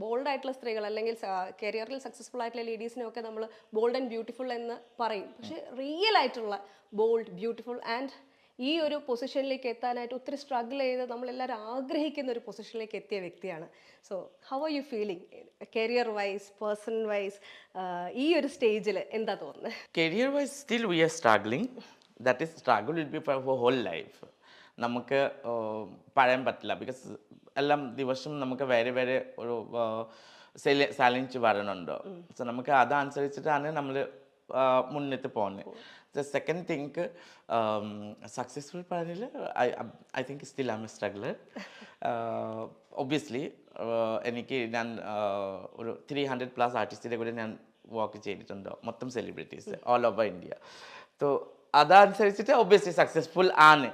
Bold ആയിട്ടുള്ള സ്ത്രീകൾ അല്ലെങ്കിൽ കരിയറിൽ സക്സസ്ഫുൾ ആയിട്ടുള്ള ലേഡീസിനെയൊക്കെ നമ്മൾ ബോൾഡ് ആൻഡ് ബ്യൂട്ടിഫുൾ എന്ന് പറയും. പക്ഷെ റിയൽ ആയിട്ടുള്ള ബോൾഡ്, ബ്യൂട്ടിഫുൾ ആൻഡ് ഈ ഒരു പൊസിഷനിലേക്ക് എത്താനായിട്ട് ഒത്തിരി സ്ട്രഗിൾ ചെയ്ത് നമ്മളെല്ലാവരും ആഗ്രഹിക്കുന്ന ഒരു പൊസിഷനിലേക്ക് എത്തിയ വ്യക്തിയാണ്. So how are you feeling career wise, person wise, ഈ ഒരു സ്റ്റേജിൽ എന്താ തോന്നുന്നത്? Career wise still we are struggling. That is struggle will be for whole life. നമുക്ക് പറയാൻ പറ്റില്ല. ബിക്കോസ് എല്ലാം ദിവസം നമുക്ക് വേറെ വേറെ ഒരു ചാലഞ്ച് വരണുണ്ടോ. സോ നമുക്ക് അതനുസരിച്ചിട്ടാണ് നമ്മൾ മുന്നിട്ട് പോകുന്നത്. ദ സെക്കൻഡ് തിങ്ക് സക്സസ്ഫുൾ പറഞ്ഞില്ല, I think still I am a struggler. Obviously എനിക്ക് ഞാൻ ഒരു 300+ ആർട്ടിസ്റ്റിൻ്റെ കൂടെ ഞാൻ വർക്ക് ചെയ്തിട്ടുണ്ട്, മൊത്തം celebrities all over India. So അതനുസരിച്ചിട്ട് ഒബ്വിയസ്ലി സക്സസ്ഫുൾ ആണ്.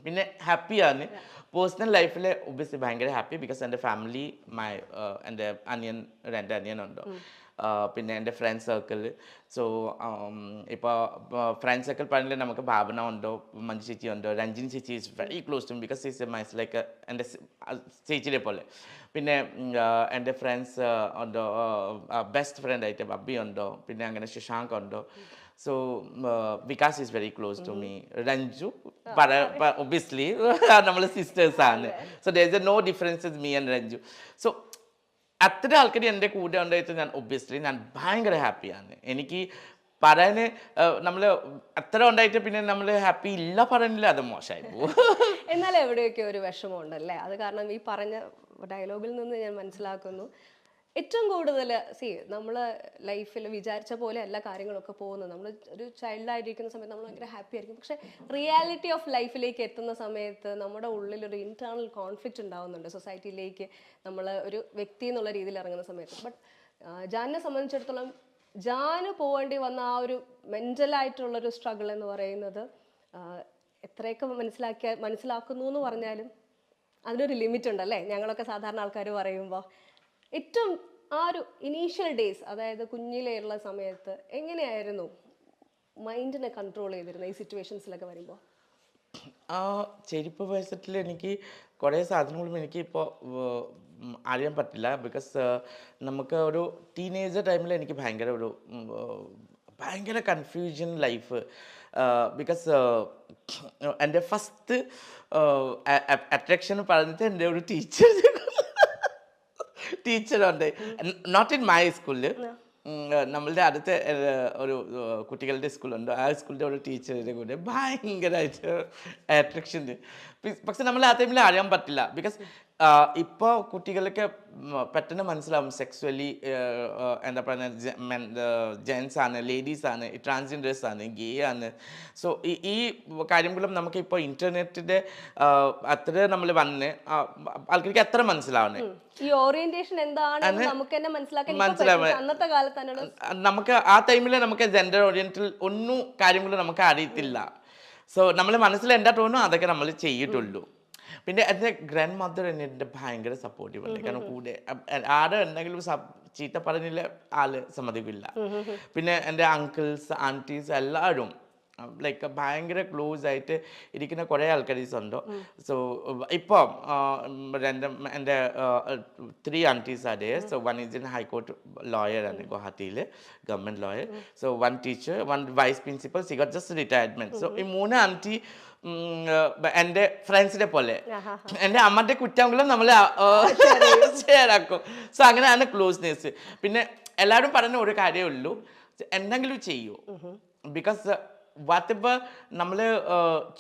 പിന്നെ ഹാപ്പിയാണ്. പേഴ്സണൽ ലൈഫിൽ ഒബ്വിയസ്ലി ഭയങ്കര ഹാപ്പി. ബിക്കോസ് എൻ്റെ ഫാമിലി, എൻ്റെ രണ്ട് അനിയനുണ്ട്. പിന്നെ എൻ്റെ ഫ്രണ്ട് സർക്കിൾ. സോ ഇപ്പോൾ ഫ്രണ്ട് സർക്കിൾ പറഞ്ഞാൽ നമുക്ക് ഭാവന ഉണ്ടോ, മഞ്ജു ചേച്ചി ഉണ്ടോ, രഞ്ജിനി ചേച്ചി is very close to because is മൈസ് ലൈക്ക് എൻ്റെ ചേച്ചിയെ പോലെ. പിന്നെ എൻ്റെ ഫ്രണ്ട്സ് ഉണ്ടോ, ബെസ്റ്റ് ഫ്രണ്ട് ആയിട്ട് ബബ്ബി ഉണ്ടോ, പിന്നെ അങ്ങനെ ശശാങ്ക് ഉണ്ടോ. So Vikas is very close to me. Ranju, obviously, നമ്മൾ സിസ്റ്റേഴ്സ് ആണ്. So there is no differences me and Ranju. So അത്ര ആൾക്കാർ എൻ്റെ കൂടെ ഉണ്ടായിട്ട് ഞാൻ ഒബ്വിയസ്ലി ഞാൻ ഭയങ്കര ഹാപ്പിയാണ്. എനിക്ക് പറയാൻ നമ്മൾ അത്ര ഉണ്ടായിട്ട് പിന്നെ നമ്മൾ ഹാപ്പി ഇല്ല പറയുന്നില്ല, അത് മോശമായി പോകും. എന്നാൽ എവിടെയൊക്കെ ഒരു വിഷമമുണ്ടല്ലേ. അത് കാരണം ഈ പറഞ്ഞ ഡയലോഗിൽ നിന്ന് ഞാൻ മനസ്സിലാക്കുന്നു ഏറ്റവും കൂടുതൽ നമ്മൾ ലൈഫിൽ വിചാരിച്ച പോലെ എല്ലാ കാര്യങ്ങളൊക്കെ പോകുന്നത്. നമ്മൾ ഒരു ചൈൽഡായിട്ടിരിക്കുന്ന സമയത്ത് നമ്മൾ ഭയങ്കര ഹാപ്പി ആയിരിക്കും. പക്ഷേ റിയാലിറ്റി ഓഫ് ലൈഫിലേക്ക് എത്തുന്ന സമയത്ത് നമ്മുടെ ഉള്ളിലൊരു ഇൻറ്റേർണൽ കോൺഫ്ലിക്റ്റ് ഉണ്ടാവുന്നുണ്ട്. സൊസൈറ്റിയിലേക്ക് നമ്മൾ ഒരു വ്യക്തി എന്നുള്ള രീതിയിൽ ഇറങ്ങുന്ന സമയത്ത്. ബട്ട് ജാനിനെ സംബന്ധിച്ചിടത്തോളം ജാന് പോകേണ്ടി വന്ന ആ ഒരു മെൻ്റലായിട്ടുള്ളൊരു സ്ട്രഗിൾ എന്ന് പറയുന്നത് എത്രയൊക്കെ മനസ്സിലാക്കുന്നു എന്ന് പറഞ്ഞാലും അതിനൊരു ലിമിറ്റ് ഉണ്ടല്ലേ. ഞങ്ങളൊക്കെ സാധാരണ ആൾക്കാർ പറയുമ്പോൾ ഏറ്റവും ആ ഒരു ഇനീഷ്യൽ ഡേയ്സ്, അതായത് കുഞ്ഞിലെയുള്ള സമയത്ത് എങ്ങനെയായിരുന്നു മൈൻഡിനെ കൺട്രോൾ ചെയ്തിരുന്നത് ഈ സിറ്റുവേഷൻസിലൊക്കെ വരുമ്പോൾ? ആ ചെരുപ്പ് വയസ്സത്തിൽ എനിക്ക് കുറേ സാധനങ്ങളും എനിക്ക് ഇപ്പോൾ അറിയാൻ പറ്റില്ല. ബിക്കോസ് നമുക്ക് ഒരു ടീനേജർ ടൈമിൽ എനിക്ക് ഭയങ്കര കൺഫ്യൂഷൻ ലൈഫ്. ബിക്കോസ് എൻ്റെ ഫസ്റ്റ് അട്രാക്ഷൻ പറഞ്ഞിട്ട് എൻ്റെ ഒരു ടീച്ചറുണ്ട്. നോട്ട് ഇൻ മൈ സ്കൂളിൽ, നമ്മളുടെ അടുത്ത ഒരു കുട്ടികളുടെ സ്കൂളുണ്ട്. ആ സ്കൂളിൻ്റെ ഒരു ടീച്ചറിൻ്റെ കൂടെ ഭയങ്കരമായിട്ട് അട്രാക്ഷൻ. പക്ഷെ നമ്മൾ ആ ടൈമിൽ അറിയാൻ പറ്റില്ല. ബിക്കോസ് ഇപ്പോൾ കുട്ടികൾക്ക് പെട്ടെന്ന് മനസ്സിലാവും സെക്സ്വലി എന്താ പറയുക, ജെൻസ് ആണ്, ലേഡീസ് ആണ്, ട്രാൻസ്ജെൻഡേഴ്സ് ആണ്, ഗേ ആണ്. സോ ഈ കാര്യങ്ങളും നമുക്ക് ഇപ്പോൾ ഇൻ്റർനെറ്റിൻ്റെ അത്ര നമ്മൾ വന്ന് ആൾക്കാർക്ക് അത്ര മനസ്സിലാവുന്നത്. ഈ ഓറിയന്റേഷൻ എന്താണെന്ന് മനസ്സിലാവും. അന്നത്തെ കാലത്ത് നമുക്ക് ആ ടൈമിൽ നമുക്ക് ജെൻഡർ ഓറിയന്റൽ ഒന്നും കാര്യങ്ങളും നമുക്ക് അറിയത്തില്ല. സോ നമ്മൾ മനസ്സിൽ എന്താ തോന്നുന്നു അതൊക്കെ നമ്മൾ ചെയ്തിട്ടുള്ളൂ. പിന്നെ എൻ്റെ ഗ്രാൻഡ് മദർ എന്നെ ഭയങ്കര സപ്പോർട്ടീവ് ഉണ്ട്. കാരണം കൂടെ ആരെ എന്തെങ്കിലും ചീത്ത പറഞ്ഞില്ല ആള് സമ്മതിക്കില്ല. പിന്നെ എൻ്റെ അങ്കിൾസ്, ആൻറ്റീസ് എല്ലാവരും ലൈക്ക് ഭയങ്കര ക്ലോസ് ആയിട്ട് ഇരിക്കുന്ന കുറേ ആൾക്കാരീസ് ഉണ്ട്. സോ ഇപ്പം എൻ്റെ 3 aunties are there. So one is in High Court lawyer ആണ് ഗുവാഹത്തിയിൽ, government lawyer. So 1 teacher, 1 vice principal, she got just retirement. So ഈ 3 ആൻറ്റി എൻ്റെ ഫ്രണ്ട്സിനെ പോലെ എൻ്റെ അമ്മൻ്റെ കുറ്റങ്ങളും നമ്മൾ ഷെയർ ആക്കും. സോ അങ്ങനെയാണ് ക്ലോസ്നെസ്. പിന്നെ എല്ലാവരും പറയുന്ന ഒരു കാര്യമേ ഉള്ളൂ, എന്തെങ്കിലും ചെയ്യൂ. ബിക്കോസ് വാട്ടെവർ നമ്മൾ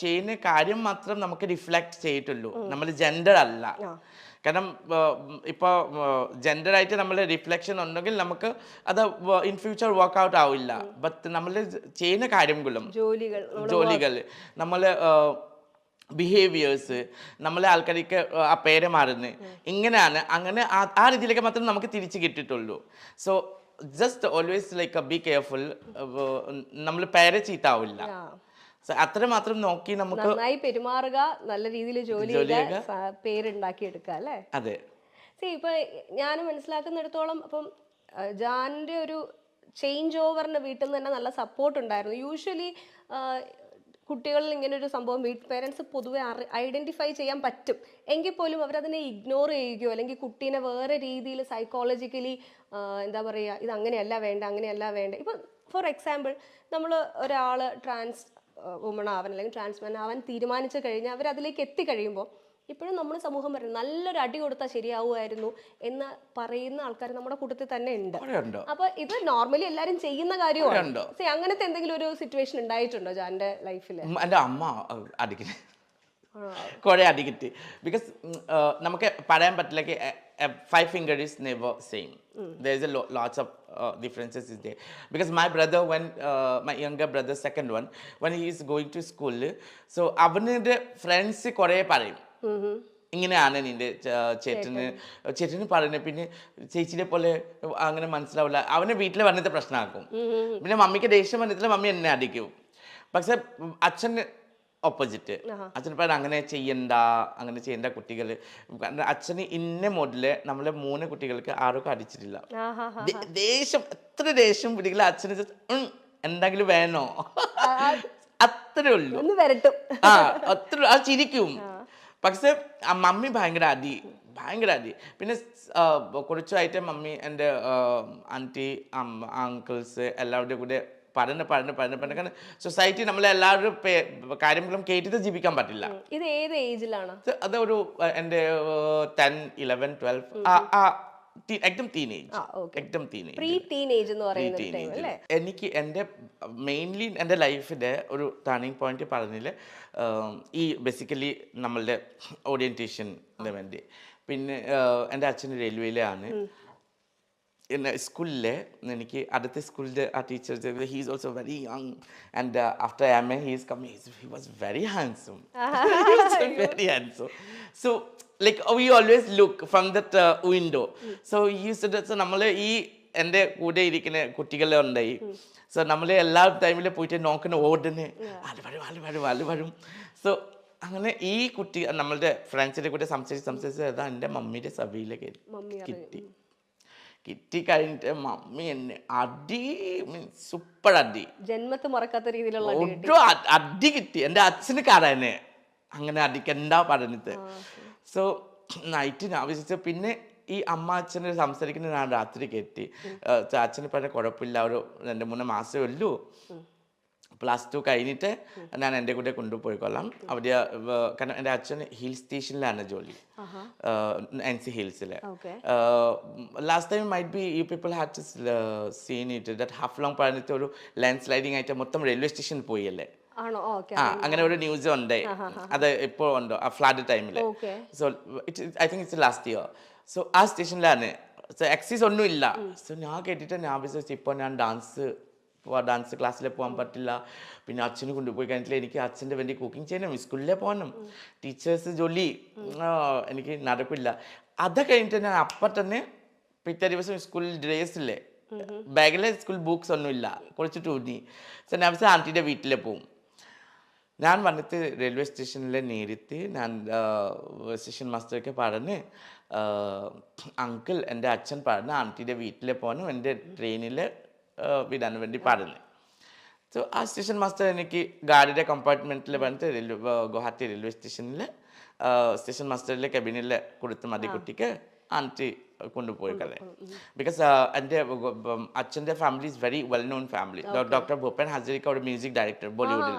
ചെയ്യുന്ന കാര്യം മാത്രം നമുക്ക് റിഫ്ലക്റ്റ് ചെയ്തിട്ടുള്ളൂ, നമ്മൾ ജെൻഡർ അല്ല. കാരണം ഇപ്പോൾ ജെൻഡറായിട്ട് നമ്മൾ റിഫ്ലക്ഷൻ ഉണ്ടെങ്കിൽ നമുക്ക് അത് ഇൻ ഫ്യൂച്ചർ വർക്ക്ഔട്ട് ആവില്ല. ബട്ട് നമ്മൾ ചെയ്യുന്ന കാര്യങ്ങളും ജോലികൾ, നമ്മൾ ബിഹേവിയേഴ്സ്, നമ്മളെ ആൾക്കാർക്ക് ആ പേര് മാറുന്നത് ഇങ്ങനെയാണ്. അങ്ങനെ ആ രീതിയിലേക്ക് മാത്രം നമുക്ക് തിരിച്ച് കിട്ടിയിട്ടുള്ളൂ. So just always like be careful. നമ്മൾ പേരെ ചീത്താവില്ല. അത്ര മാത്രം നോക്കി നമുക്ക് നന്നായി പെരുമാറുക, നല്ല രീതിയിൽ ജോലി പേരുണ്ടാക്കി എടുക്കുക അല്ലേ. അതെ. ഇപ്പൊ ഞാൻ മനസ്സിലാക്കുന്നിടത്തോളം അപ്പം ജാനിന്റെ ഒരു ചേഞ്ച് ഓവറിന്റെ വീട്ടിൽ നിന്ന് തന്നെ നല്ല സപ്പോർട്ട് ഉണ്ടായിരുന്നു. യൂഷ്വലി കുട്ടികളിൽ ഇങ്ങനെ ഒരു സംഭവം പേരൻസ് പൊതുവെ ഐഡന്റിഫൈ ചെയ്യാൻ പറ്റും എങ്കിൽ പോലും അവരതിനെ ഇഗ്നോർ ചെയ്യുകയോ അല്ലെങ്കിൽ കുട്ടീനെ വേറെ രീതിയിൽ സൈക്കോളജിക്കലി എന്താ പറയുക, ഇത് അങ്ങനെയല്ല വേണ്ട, അങ്ങനെയല്ല വേണ്ട. ഇപ്പം ഫോർ എക്സാമ്പിൾ നമ്മൾ ഒരാൾ ട്രാൻസ് വുമൺ ആവാൻ അല്ലെങ്കിൽ ട്രാൻസ്മാൻ ആവാൻ തീരുമാനിച്ചു കഴിഞ്ഞാൽ അവർ അതിലേക്ക് എത്തിക്കഴിയുമ്പോൾ ഇപ്പോഴും നമ്മുടെ സമൂഹം പറയുന്നത് നല്ലൊരു അടി കൊടുത്താൽ ശരിയാവുമായിരുന്നു എന്ന് പറയുന്ന ആൾക്കാർ നമ്മുടെ കൂട്ടത്തിൽ തന്നെ ഉണ്ട്. അപ്പൊ ഇത് നോർമലി എല്ലാരും ചെയ്യുന്ന കാര്യമാണ്. അങ്ങനത്തെ എന്തെങ്കിലും ഒരു സിറ്റുവേഷൻ ഉണ്ടായിട്ടുണ്ടോ ജാന്റെ ലൈഫിൽ? എൻ്റെ അമ്മ അടിക്കുന്നത് കുറെ അടിക്കിട്ട്. ബിക്കോസ് നമുക്ക് പറയാൻ പറ്റില്ല 5 fingers is never same. There is lots of differences is there. Because my brother, when my younger brother, second one, when he is going to school, so അവന്റെ ഫ്രണ്ട്സ് കുറെ പറയും ഇങ്ങനെയാണ് നിന്റെ ചേട്ടന് പറയുന്നത്, പിന്നെ ചേച്ചിനെ പോലെ അങ്ങനെ മനസ്സിലാവില്ല. അവനെ വീട്ടിൽ വന്നിട്ട് പ്രശ്നമാക്കും. പിന്നെ മമ്മിക്ക് ദേഷ്യം വന്നിട്ടില്ല, മമ്മി എന്നെ അടിക്കും. പക്ഷെ അച്ഛൻ ഓപ്പോസിറ്റ്. അച്ഛൻ പറയുന്നത് അങ്ങനെ ചെയ്യണ്ട കുട്ടികൾ. അച്ഛന് ഇന്ന മോഡല് നമ്മളെ 3 കുട്ടികൾക്ക് ആർക്കും അടിച്ചിട്ടില്ല. ദേഷ്യം എത്ര ദേഷ്യം പിടിക്കില്ല അച്ഛന്, എന്തെങ്കിലും വേണോ അത്രേ ഉള്ളൂ. അത്ര അത് ചിരിക്കും. പക്ഷെ മമ്മി ഭയങ്കര അടി. പിന്നെ കുറച്ചായിട്ട് മമ്മി എൻ്റെ ആൻറ്റി അങ്കിൾസ് എല്ലാവരുടെ കൂടെ പഠന കാരണം സൊസൈറ്റി നമ്മളെല്ലാവരും കാര്യങ്ങളും കേട്ടിട്ട് ജീവിക്കാൻ പറ്റില്ല. ഇത് ഏത് ഏജിലാണ്? അതൊരു എൻ്റെ 10, 11, 12 ekdom teenage. Ekdom teenage. Pre-teenage എന്ന് പറയുന്ന ടൈം അല്ലേ? എനിക്ക് എൻ്റെ മെയിൻലി എൻ്റെ ലൈഫിൻ്റെ ഒരു ടേണിംഗ് പോയിന്റ് പറഞ്ഞില്ല ഈ ബേസിക്കലി നമ്മളുടെ ഓറിയൻറ്റേഷന് വേണ്ടി. പിന്നെ എൻ്റെ അച്ഛൻ റെയിൽവേയിലാണ്. in school എനിക്ക് അടുത്ത സ്കൂളിലെ ആ teacher he is also very young and after MA he is coming he was very handsome. He was very handsome. So like we always look from that window. So he used to so നമ്മളെ ഈ എൻ്റെ കൂടെ ഇരിക്കുന്ന കുട്ടികളെ ഉണ്ടായി. So നമ്മൾ എല്ലാ ടൈമിൽ പോയിട്ട് നോക്കുന്ന ഓടുന്നേ ആല് വരും. സോ അങ്ങനെ ഈ കുട്ടി നമ്മളുടെ ഫ്രണ്ട്സിൻ്റെ കൂടെ സംസാരിച്ച് അതാ എൻ്റെ മമ്മിയുടെ സഭയിലേക്ക് കിട്ടി കഴിഞ്ഞിട്ട് മമ്മി എന്നെ അടി സൂപ്പർ അടി, ജന്മത്ത് മറക്കാത്ത രീതിയിലുള്ള അടി കിട്ടി. എൻ്റെ അച്ഛന് കാണാനെ അങ്ങനെ അടിക്കണ്ട പറഞ്ഞിട്ട്. സോ നൈറ്റ് ഞാൻ വിശ്വസിച്ചു. പിന്നെ ഈ അമ്മ അച്ഛനെ സംസാരിക്കുന്നത് ഞാൻ രാത്രി കെട്ടി. അച്ഛന് പറഞ്ഞ കുഴപ്പമില്ല, ഒരു 2-3 മാസമേ ഉള്ളൂ, +2 കഴിഞ്ഞിട്ട് ഞാൻ എൻ്റെ കൂടെ കൊണ്ടുപോയിക്കൊള്ളാം അവിടെ. കാരണം എൻ്റെ അച്ഛൻ ഹിൽ സ്റ്റേഷനിലാണ് ജോലി, NC ഹിൽസിൽ. Last time might be you people had to seen it that Haflong പറഞ്ഞിട്ട് ഒരു ലാൻഡ് സ്ലൈഡിങ് ആയിട്ട് മൊത്തം റെയിൽവേ സ്റ്റേഷൻ പോയല്ലേ. അങ്ങനെ ഒരു ന്യൂസ് ഉണ്ട്. അത് ഇപ്പോൾ ഉണ്ടോ ആ ഫ്ലഡ് ടൈമിൽ. So I think it's last year. So ആ സ്റ്റേഷനിലാണ്. സോ ആക്സസ് ഒന്നും ഇല്ല. സോ ഞാൻ കേട്ടിട്ട് ഞാൻ വിചാരിച്ചു ഇപ്പോൾ ഞാൻ ഡാൻസ് ക്ലാസ്സിൽ പോകാൻ പറ്റില്ല. പിന്നെ അച്ഛന് കൊണ്ടുപോയി കഴിഞ്ഞിട്ടില്ല. എനിക്ക് അച്ഛൻ്റെ വേണ്ടി കുക്കിംഗ് ചെയ്യണം, സ്കൂളിൽ പോകണം, ടീച്ചേഴ്സ് ജോലി, എനിക്ക് നടക്കില്ല. അത് കഴിഞ്ഞിട്ട് ഞാൻ അപ്പം തന്നെ പിറ്റേ ദിവസം സ്കൂളിൽ ഡ്രേസില്ലേ, ബാഗിലെ സ്കൂൾ ബുക്സ് ഒന്നുമില്ല, കുറച്ച് ടൂന്നി. സോ ഞാൻ വെച്ചാൽ ആൻറ്റിയുടെ വീട്ടിൽ പോവും. ഞാൻ വന്നിട്ട് റെയിൽവേ സ്റ്റേഷനിൽ നേരിട്ട് ഞാൻ സ്റ്റേഷൻ മാസ്റ്റർക്ക് പറഞ്ഞ് അങ്കിൾ എൻ്റെ അച്ഛൻ പറഞ്ഞ് ആൻറ്റിയുടെ വീട്ടിൽ പോകണം, എൻ്റെ ട്രെയിനിൽ വിടാൻ വേണ്ടി പറഞ്ഞു. സോ ആ സ്റ്റേഷൻ മാസ്റ്റർ എനിക്ക് ഗാഡിയുടെ കമ്പാർട്ട്മെൻറ്റിൽ വന്നിട്ട് ഗുവാഹത്തി റെയിൽവേ സ്റ്റേഷനിൽ സ്റ്റേഷൻ മാസ്റ്ററിലെ കബിനിൽ കൊടുത്ത് മതി കുട്ടിക്ക് ആൻറ്റി കൊണ്ടുപോയി കളെ. ബിക്കോസ് എൻ്റെ അച്ഛൻ്റെ family is very well known family. Doctor Bhupen Hazarika ഒരു മ്യൂസിക് ഡയറക്ടർ ബോളിവുഡിൽ.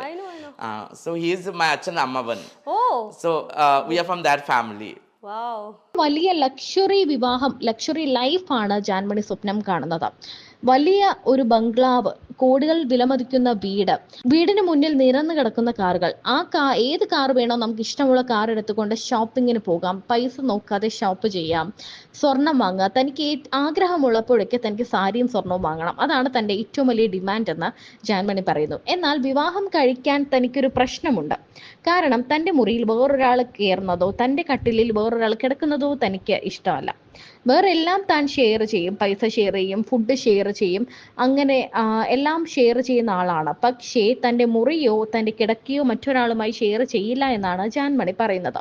സോ ഹി ഈസ് മൈ അച്ഛൻ അമ്മവൻ. So we are from that family. വലിയ ലക്ഷറി വിവാഹം, ലക്ഷറി ലൈഫാണ് ജാൻമണി സ്വപ്നം കാണുന്നത്. വലിയ ഒരു ബംഗ്ലാവ്, കോടികൾ വിലമതിക്കുന്ന വീടിന് മുന്നിൽ നിരന്നു കിടക്കുന്ന കാറുകൾ. ഏത് കാർ വേണോ നമുക്ക് ഇഷ്ടമുള്ള കാർ എടുത്തുകൊണ്ട് ഷോപ്പിങ്ങിന് പോകാം, പൈസ നോക്കാതെ ഷോപ്പ് ചെയ്യാം, സ്വർണം വാങ്ങുക. തനിക്ക് ആഗ്രഹമുള്ളപ്പോഴൊക്കെ തനിക്ക് സാരിയും സ്വർണവും വാങ്ങണം. അതാണ് തൻ്റെ ഏറ്റവും വലിയ ഡിമാൻഡ് എന്ന് ജാൻമണി പറയുന്നു. എന്നാൽ വിവാഹം കഴിക്കാൻ തനിക്കൊരു പ്രശ്നമുണ്ട്. കാരണം തൻ്റെ മുറിയിൽ വേറൊരാൾ കയറുന്നതോ തൻ്റെ കട്ടിലിൽ വേറൊരാൾ കിടക്കുന്നതോ തനിക്ക് ഇഷ്ടമല്ല. വേറെ എല്ലാം താൻ ഷെയർ ചെയ്യും, പൈസ ഷെയർ ചെയ്യും, ഫുഡ് ഷെയർ ചെയ്യും, അങ്ങനെ എല്ലാം ഷെയർ ചെയ്യുന്ന ആളാണ്. പക്ഷേ തൻ്റെ മുറിയോ തൻ്റെ കിടക്കയോ മറ്റൊരാളുമായി ഷെയർ ചെയ്യില്ല എന്നാണ് ജാൻമണി പറയുന്നത്.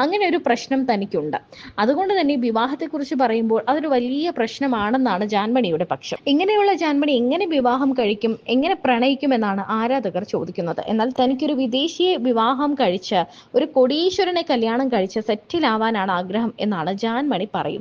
അങ്ങനെ ഒരു പ്രശ്നം തനിക്കുണ്ട്. അതുകൊണ്ട് തന്നെ വിവാഹത്തെക്കുറിച്ച് പറയുമ്പോൾ അതൊരു വലിയ പ്രശ്നമാണെന്നാണ് ജാൻമണിയുടെ പക്ഷം. ഇങ്ങനെയുള്ള ജാൻമണി എങ്ങനെ വിവാഹം കഴിക്കും, എങ്ങനെ പ്രണയിക്കുമെന്നാണ് ആരാധകർ ചോദിക്കുന്നത്. എന്നാൽ തനിക്കൊരു വിദേശിയെ വിവാഹം കഴിച്ച് ഒരു കോടീശ്വരനെ കല്യാണം കഴിച്ച് സെറ്റിലാവാനാണ് ആഗ്രഹം എന്നാണ് ജാൻമണി പറയുന്നത്.